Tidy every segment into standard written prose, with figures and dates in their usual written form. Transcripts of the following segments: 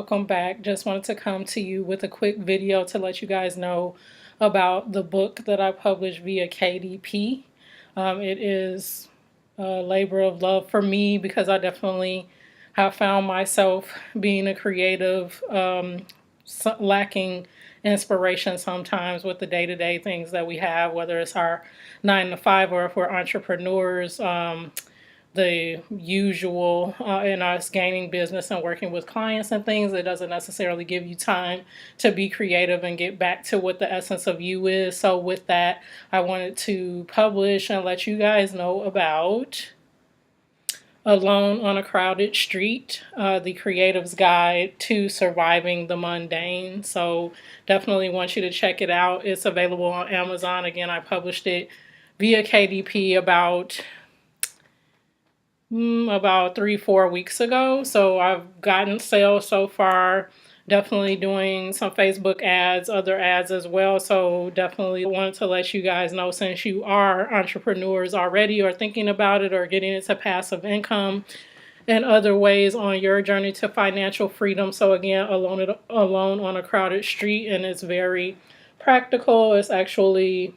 welcome back. Just wanted to come to you with a quick video to let you guys know about the book that I published via KDP. It is a labor of love for me because I definitely have found myself being a creative, lacking inspiration sometimes with the day-to-day things that we have, whether it's our 9 to 5 or if we're entrepreneurs. The usual in us gaining business and working with clients and things, it doesn't necessarily give you time to be creative and get back to what the essence of you is. So with that, I wanted to publish and let you guys know about Alone on a Crowded Street, the creative's guide to surviving the mundane. So definitely want you to check it out. It's available on Amazon. Again, I published it via KDP about 3-4 weeks ago. So I've gotten sales so far. Definitely doing some Facebook ads, other ads as well. So definitely wanted to let you guys know, since you are entrepreneurs already or thinking about it or getting into passive income and other ways on your journey to financial freedom. So again, Alone on a Crowded Street, and it's very practical. It's actually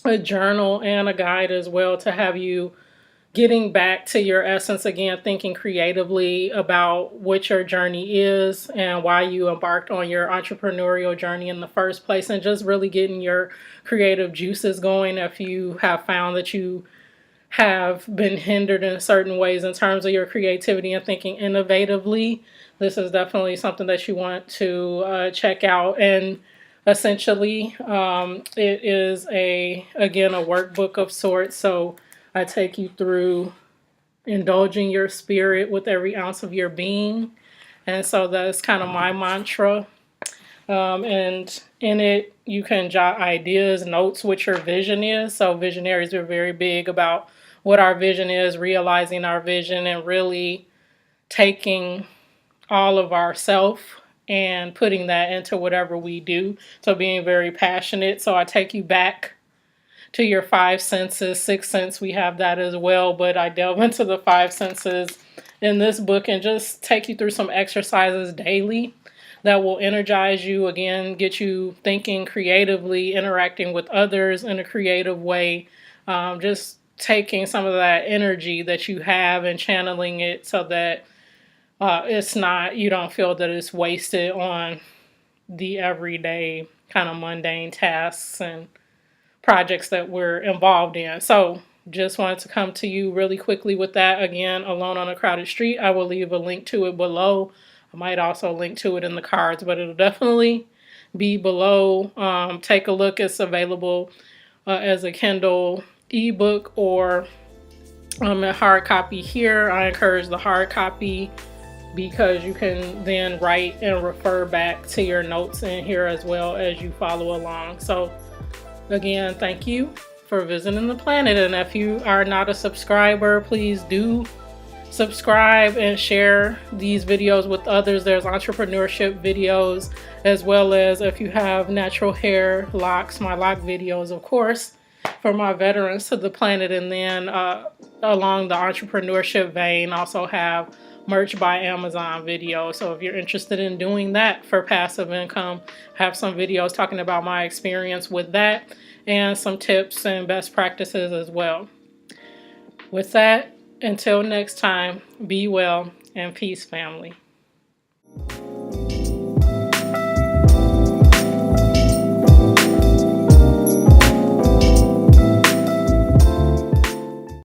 a journal and a guide as well to have you getting back to your essence again, thinking creatively about what your journey is and why you embarked on your entrepreneurial journey in the first place, and just really getting your creative juices going if you have found that you have been hindered in certain ways in terms of your creativity and thinking innovatively. This is definitely something that you want to check out. And essentially, it is again, a workbook of sorts. So I take you through indulging your spirit with every ounce of your being. And so that's kind of my mantra. And in it, you can jot ideas, notes, what your vision is. So visionaries are very big about what our vision is, realizing our vision, and really taking all of ourself and putting that into whatever we do. So being very passionate. So I take you back to your 5 senses, 6th sense, we have that as well, but I delve into the 5 senses in this book and just take you through some exercises daily that will energize you, again, get you thinking creatively, interacting with others in a creative way, just taking some of that energy that you have and channeling it so that you don't feel that it's wasted on the everyday kind of mundane tasks and projects that we're involved in. So just wanted to come to you really quickly with that. Again, Alone on a Crowded Street. I will leave a link to it below. I might also link to it in the cards, but it'll definitely be below. Take a look. It's available as a Kindle ebook or a hard copy here. I encourage the hard copy because you can then write and refer back to your notes in here as well as you follow along. So again, thank you for visiting the planet. And if you are not a subscriber, please do subscribe and share these videos with others. There's entrepreneurship videos, as well as if you have natural hair locks, my lock videos, of course, for my veterans to the planet. And then along the entrepreneurship vein, also have merch by Amazon videos. So if you're interested in doing that for passive income, have some videos talking about my experience with that and some tips and best practices as well. With that, until next time, be well and peace, family.